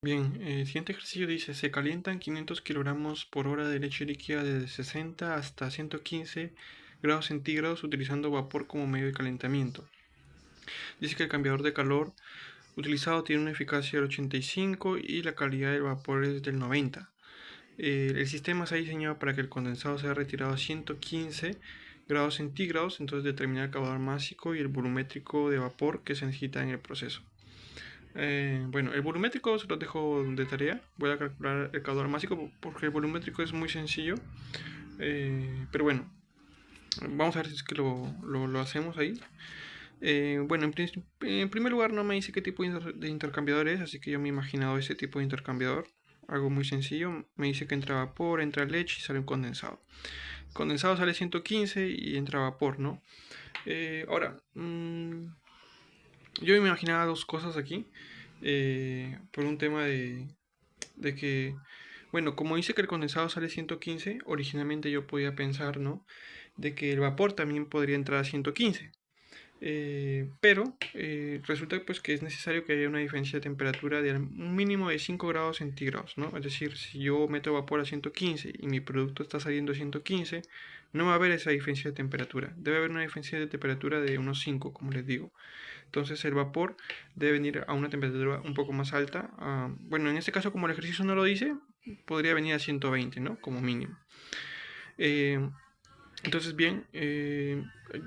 Bien, el siguiente ejercicio dice, se calientan 500 kilogramos por hora de leche líquida desde 60 hasta 115 grados centígrados utilizando vapor como medio de calentamiento. Dice que el cambiador de calor utilizado tiene una eficacia del 85 y la calidad del vapor es del 90. El sistema se ha diseñado para que el condensado sea retirado a 115 grados centígrados, entonces determinar el caudal másico y el volumétrico de vapor que se necesita en el proceso. Bueno, el volumétrico se lo dejo de tarea. Voy a calcular el caudal másico porque el volumétrico es muy sencillo. Pero bueno, vamos a ver si es que lo hacemos ahí. Bueno, en primer lugar no me dice qué tipo de intercambiador es, así que yo me he imaginado ese tipo de intercambiador. Algo muy sencillo. Me dice que entra vapor, entra leche y sale un condensado. El condensado sale 115 y entra vapor, ¿no? Ahora, yo me imaginaba dos cosas aquí. Por un tema de que, bueno, como dice que el condensado sale 115, originalmente yo podía pensar, ¿no? De que el vapor también podría entrar a 115. Pero resulta pues que es necesario que haya una diferencia de temperatura de un mínimo de 5 grados centígrados, ¿no? Es decir, si yo meto vapor a 115 y mi producto está saliendo a 115, no va a haber esa diferencia de temperatura. Debe haber una diferencia de temperatura de unos 5, como les digo. Entonces el vapor debe venir a una temperatura un poco más alta. Bueno, en este caso, como el ejercicio no lo dice, podría venir a 120, ¿no? Como mínimo. Eh, entonces, bien,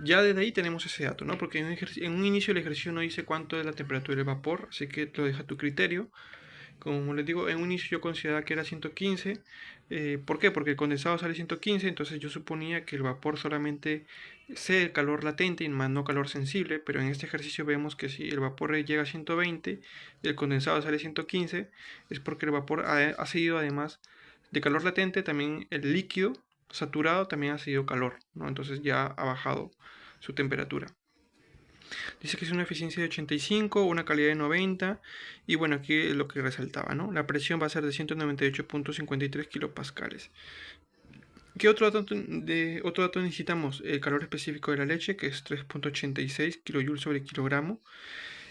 ya desde ahí tenemos ese dato, ¿no? Porque en un inicio el ejercicio no dice cuánto es la temperatura del vapor, así que lo deja a tu criterio. Como les digo, en un inicio yo consideraba que era 115. ¿Por qué? Porque el condensado sale 115, entonces yo suponía que el vapor solamente sea el calor latente y más no calor sensible, pero en este ejercicio vemos que si el vapor llega a 120 y el condensado sale 115, es porque el vapor ha seguido además de calor latente, también el líquido saturado también ha seguido calor, ¿no? Entonces ya ha bajado su temperatura. Dice que es una eficiencia de 85, una calidad de 90 y bueno, aquí es lo que resaltaba, ¿no? La presión va a ser de 198.53 kilopascales. ¿Qué otro dato necesitamos? El calor específico de la leche, que es 3.86 kilojoules sobre kilogramo.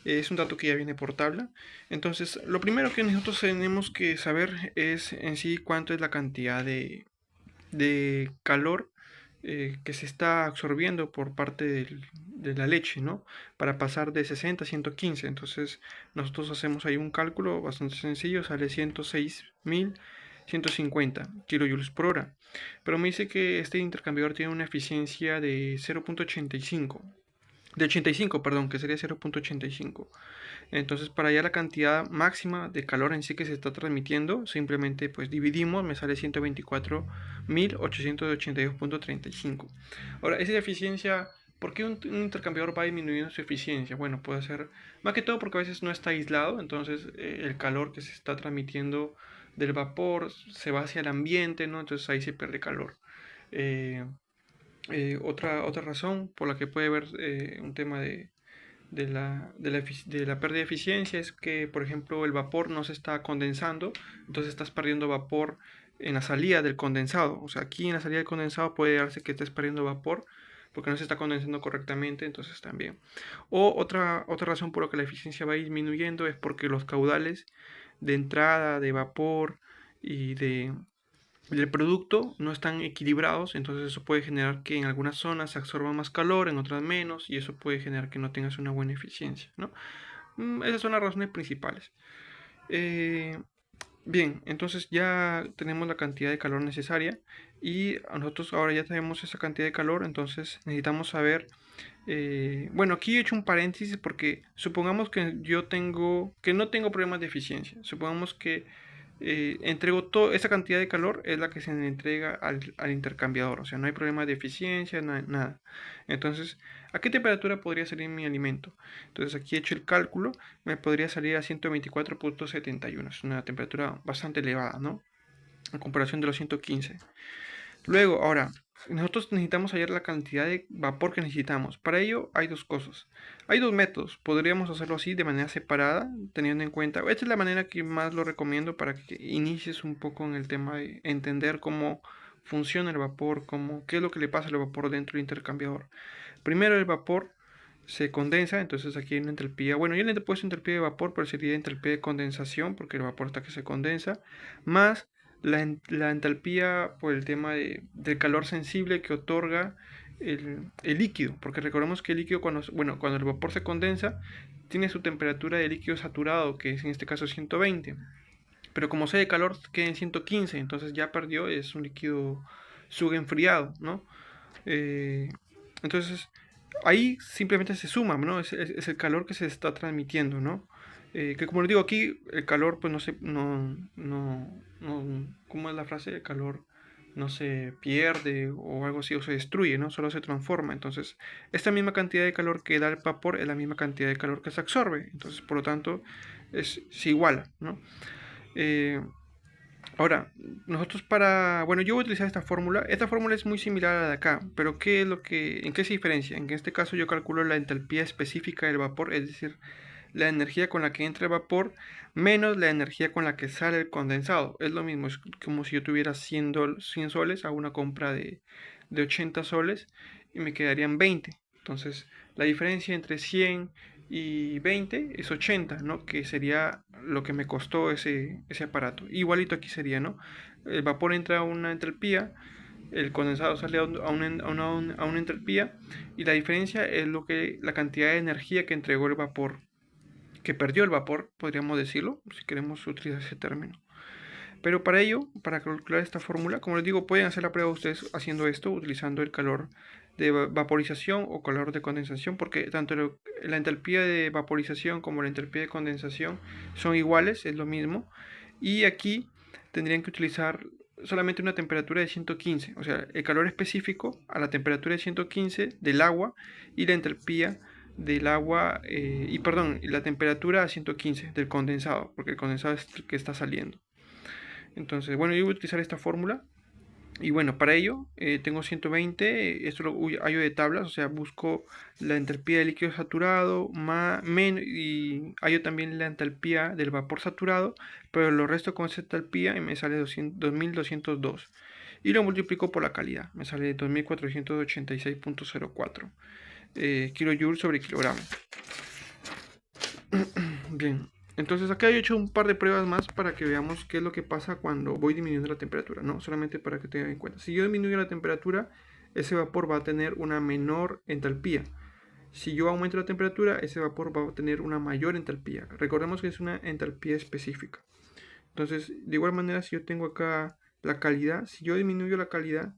Es un dato que ya viene por tabla. Entonces, lo primero que nosotros tenemos que saber es en sí cuánto es la cantidad de calor que se está absorbiendo por parte de la leche, ¿no? Para pasar de 60 a 115. Entonces, nosotros hacemos ahí un cálculo bastante sencillo, sale 106.150 kilojoules por hora. Pero me dice que este intercambiador tiene una eficiencia de 0.85. De 85, perdón, que sería 0.85. Entonces, para hallar la cantidad máxima de calor en sí que se está transmitiendo, simplemente pues dividimos, me sale 124.882.35. Ahora, esa eficiencia, ¿por qué un intercambiador va disminuyendo su eficiencia? Bueno, puede ser más que todo porque a veces no está aislado, entonces el calor que se está transmitiendo del vapor se va hacia el ambiente, ¿no? Entonces ahí se pierde calor. Eh, otra razón por la que puede haber un tema de la pérdida de eficiencia es que, por ejemplo, el vapor no se está condensando, entonces estás perdiendo vapor en la salida del condensado. O sea, aquí en la salida del condensado puede darse que estés perdiendo vapor porque no se está condensando correctamente, entonces también. O otra razón por la que la eficiencia va disminuyendo es porque los caudales de entrada de vapor y del producto no están equilibrados, entonces eso puede generar que en algunas zonas se absorba más calor, en otras menos, y eso puede generar que no tengas una buena eficiencia, ¿no? Esas son las razones principales. Eh, Bien, entonces ya tenemos la cantidad de calor necesaria y nosotros ahora ya tenemos esa cantidad de calor, entonces necesitamos saber, bueno, aquí he hecho un paréntesis porque supongamos que que no tengo problemas de eficiencia, supongamos que entrego toda esa cantidad de calor es la que se le entrega al intercambiador, o sea, no hay problema de eficiencia, nada. Entonces, ¿a qué temperatura podría salir mi alimento? Entonces, aquí he hecho el cálculo, me podría salir a 124.71, es una temperatura bastante elevada, ¿no? En comparación de los 115. Luego, ahora, nosotros necesitamos hallar la cantidad de vapor que necesitamos. Para ello hay dos cosas. Hay dos métodos. Podríamos hacerlo así de manera separada, teniendo en cuenta. Esta es la manera que más lo recomiendo para que inicies un poco en el tema de entender cómo funciona el vapor, qué es lo que le pasa al vapor dentro del intercambiador. Primero el vapor se condensa, entonces aquí hay una enthalpía, bueno, yo le he puesto enthalpía de vapor, pero sería enthalpía de condensación, porque el vapor está que se condensa, más la enthalpía por el tema del calor sensible que otorga el líquido, porque recordemos que el líquido, cuando el vapor se condensa, tiene su temperatura de líquido saturado, que es en este caso 120, pero como sea de calor queda en 115, entonces ya perdió, es un líquido subenfriado, ¿no? Eh, entonces, ahí simplemente se suma, ¿no? Es el calor que se está transmitiendo, ¿no? Que como les digo aquí, el calor, pues no se, ¿cómo es la frase? El calor no se pierde o algo así, o se destruye, ¿no? Solo se transforma. Entonces, esta misma cantidad de calor que da el vapor es la misma cantidad de calor que se absorbe. Entonces, por lo tanto, se iguala, ¿no? Eh, Ahora, nosotros bueno, yo voy a utilizar esta fórmula. Esta fórmula es muy similar a la de acá, pero ¿en qué se diferencia? En que en este caso yo calculo la entalpía específica del vapor, es decir, la energía con la que entra el vapor menos la energía con la que sale el condensado. Es lo mismo, es como si yo tuviera 100 soles, hago una compra de 80 soles y me quedarían 20. Entonces, la diferencia entre 100 y 20 es 80, ¿no? Que sería lo que me costó ese aparato. Igualito aquí sería, ¿no? El vapor entra a una entalpía, el condensado sale a una entalpía y la diferencia es la cantidad de energía que entregó el vapor, que perdió el vapor, podríamos decirlo, si queremos utilizar ese término. Pero para ello, para calcular esta fórmula, como les digo, pueden hacer la prueba ustedes haciendo esto, utilizando el calor de vaporización o calor de condensación, porque tanto la entalpía de vaporización como la entalpía de condensación son iguales, es lo mismo. Y aquí tendrían que utilizar solamente una temperatura de 115, o sea, el calor específico a la temperatura de 115 del agua y la entalpía del agua, la temperatura a 115 del condensado, porque el condensado es el que está saliendo. Entonces, bueno, yo voy a utilizar esta fórmula. Y bueno, para ello tengo 120, esto lo hallo de tablas, o sea, busco la entalpía del líquido saturado y hallo también la entalpía del vapor saturado, pero lo resto con esa entalpía y me sale 2202. Y lo multiplico por la calidad, me sale 2486.04 kilojoules sobre kilogramo. Bien, entonces acá he hecho un par de pruebas más para que veamos qué es lo que pasa cuando voy disminuyendo la temperatura, ¿no? Solamente para que tengan en cuenta. Si yo disminuyo la temperatura, ese vapor va a tener una menor entalpía. Si yo aumento la temperatura, ese vapor va a tener una mayor entalpía. Recordemos que es una entalpía específica. Entonces, de igual manera, si yo tengo acá la calidad, si yo disminuyo la calidad,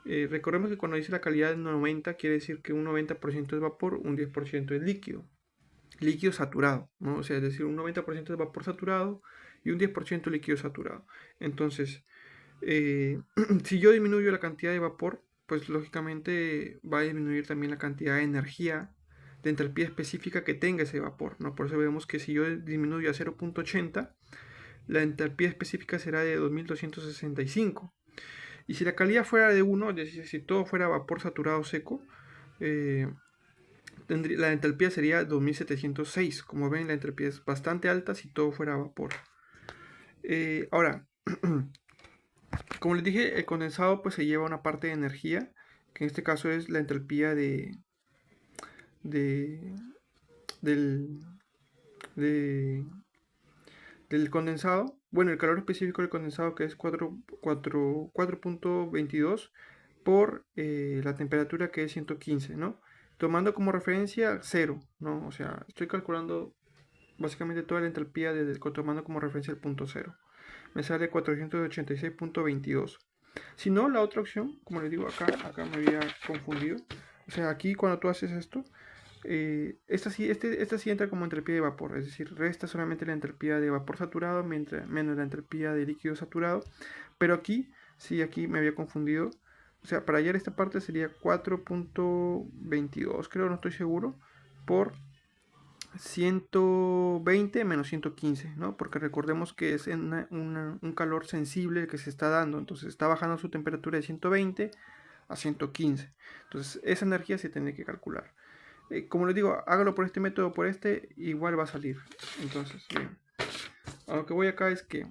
recordemos que cuando dice la calidad de 90, quiere decir que un 90% es vapor, un 10% es líquido saturado, ¿no? O sea, es decir, un 90% de vapor saturado y un 10% líquido saturado. Entonces, si yo disminuyo la cantidad de vapor, pues lógicamente va a disminuir también la cantidad de energía de entalpía específica que tenga ese vapor, ¿no? Por eso vemos que si yo disminuyo a 0.80, la entalpía específica será de 2265. Y si la calidad fuera de 1, es decir, si todo fuera vapor saturado seco, la entalpía sería 2706. Como ven, la entalpía es bastante alta si todo fuera vapor. Ahora, como les dije, el condensado pues se lleva una parte de energía, que en este caso es la entalpía de, del, de- del condensado. Bueno, el calor específico del condensado, que es 4.22 por la temperatura, que es 115, ¿no? Tomando como referencia 0, ¿no? O sea, estoy calculando básicamente toda la entalpía tomando como referencia el punto 0. Me sale 486.22. Si no, la otra opción, como les digo, acá me había confundido. O sea, aquí cuando tú haces esto, esta sí entra como entalpía de vapor, es decir, resta solamente la entalpía de vapor saturado menos la entalpía de líquido saturado. Pero aquí, sí, aquí me había confundido. O sea, para hallar esta parte sería 4.22, creo, no estoy seguro, por 120 menos 115, ¿no? Porque recordemos que es un calor sensible que se está dando, entonces está bajando su temperatura de 120 a 115. Entonces esa energía se tiene que calcular. Como les digo, hágalo por este método, por este, igual va a salir. Entonces, bien. A lo que voy acá es que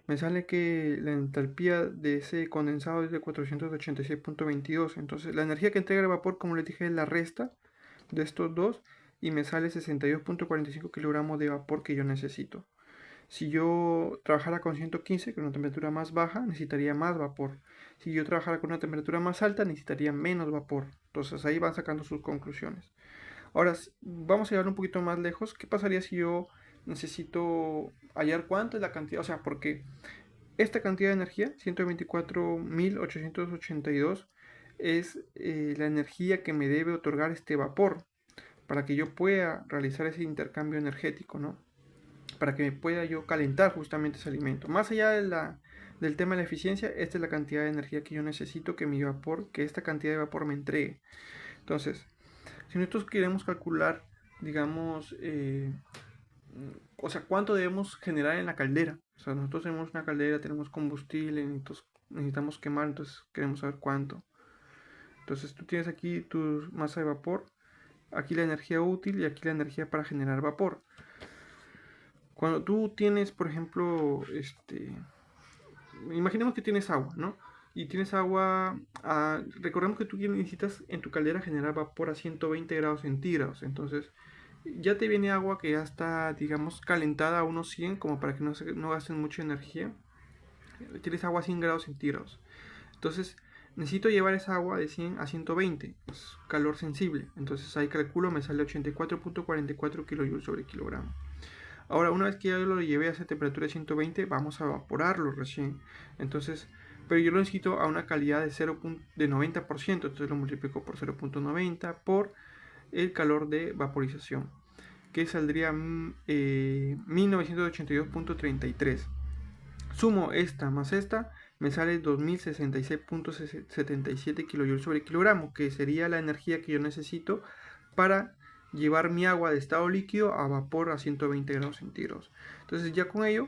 me sale que la entalpía de ese condensado es de 486.22. Entonces la energía que entrega el vapor, como les dije, es la resta de estos dos y me sale 62.45 kilogramos de vapor que yo necesito. Si yo trabajara con 115, con una temperatura más baja, necesitaría más vapor. Si yo trabajara con una temperatura más alta, necesitaría menos vapor. Entonces ahí van sacando sus conclusiones. Ahora, vamos a llevar un poquito más lejos. ¿Qué pasaría si yo necesito hallar cuánto es la cantidad? O sea, porque esta cantidad de energía, 124.882, es la energía que me debe otorgar este vapor para que yo pueda realizar ese intercambio energético, ¿no? Para que me pueda yo calentar justamente ese alimento. Más allá del tema de la eficiencia, esta es la cantidad de energía que yo necesito que esta cantidad de vapor me entregue. Entonces, si nosotros queremos calcular, digamos, o sea, cuánto debemos generar en la caldera. O sea, nosotros tenemos una caldera, tenemos combustible, necesitamos quemar, entonces queremos saber cuánto. Entonces tú tienes aquí tu masa de vapor, aquí la energía útil y aquí la energía para generar vapor. Cuando tú tienes, por ejemplo, imaginemos que tienes agua, ¿no? Y tienes agua, recordemos que tú necesitas en tu caldera generar vapor a 120 grados centígrados. Entonces, ya te viene agua que ya está, digamos, calentada a unos 100, como para que no gasten mucha energía. Tienes agua a 100 grados centígrados. Entonces, necesito llevar esa agua de 100 a 120, es calor sensible. Entonces, ahí calculo, me sale 84.44 kilojoules sobre kilogramo. Ahora, una vez que ya lo llevé a esa temperatura de 120, vamos a evaporarlo recién. Entonces, pero yo lo necesito a una calidad de 90%. Entonces lo multiplico por 0.90 por el calor de vaporización, que saldría 1982.33. Sumo esta más esta, me sale 2066.77 kilojoules sobre kilogramo, que sería la energía que yo necesito para llevar mi agua de estado líquido a vapor a 120 grados centígrados. Entonces ya con ello,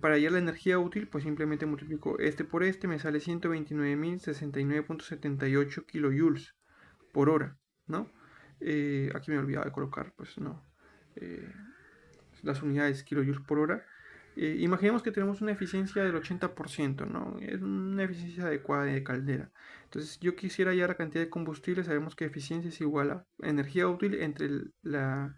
para hallar la energía útil, pues simplemente multiplico este por este, me sale 129.069.78 kilojoules por hora, ¿no? Aquí me he olvidado de colocar, pues no, las unidades kilojoules por hora. Imaginemos que tenemos una eficiencia del 80%, ¿no? Es una eficiencia adecuada de caldera. Entonces, yo quisiera hallar la cantidad de combustible. Sabemos que eficiencia es igual a energía útil entre la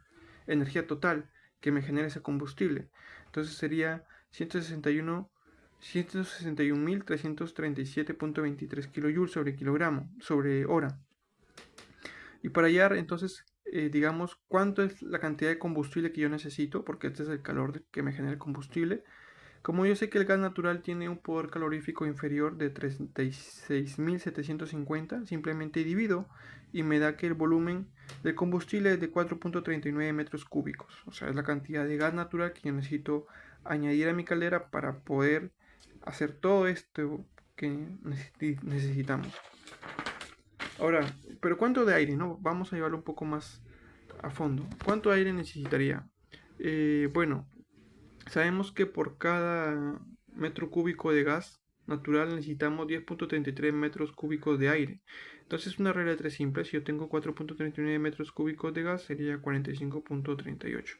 energía total que me genera ese combustible. Entonces, sería 161.337.23 kilojoules sobre kilogramo, sobre hora. Y para hallar, entonces, digamos, cuánto es la cantidad de combustible que yo necesito, porque este es el calor que me genera el combustible. Como yo sé que el gas natural tiene un poder calorífico inferior de 36.750, simplemente divido y me da que el volumen del combustible es de 4.39 metros cúbicos. O sea, es la cantidad de gas natural que yo necesito añadir a mi caldera para poder hacer todo esto que necesitamos. Ahora, pero ¿cuánto de aire? No, vamos a llevarlo un poco más a fondo. ¿Cuánto aire necesitaría? Bueno, sabemos que por cada metro cúbico de gas natural necesitamos 10.33 metros cúbicos de aire. Entonces una regla de tres simple, si yo tengo 4.39 metros cúbicos de gas sería 45.38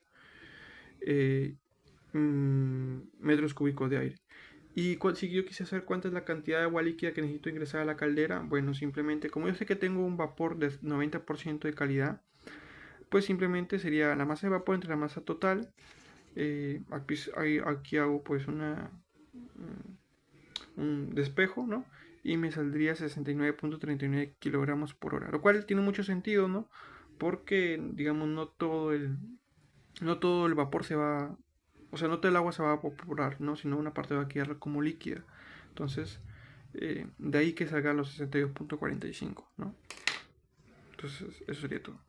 metros cúbicos de aire. Y si yo quise saber cuánta es la cantidad de agua líquida que necesito ingresar a la caldera, bueno, simplemente como yo sé que tengo un vapor de 90% de calidad, pues simplemente sería la masa de vapor entre la masa total. Aquí hago pues un despejo, ¿no? Y me saldría 69.39 kilogramos por hora, lo cual tiene mucho sentido, ¿no? Porque, digamos, no todo el vapor se va, o sea, no todo el agua se va a evaporar, ¿no? Sino una parte va a quedar como líquida. Entonces, de ahí que salgan los 62.45, ¿no? Entonces, eso sería todo.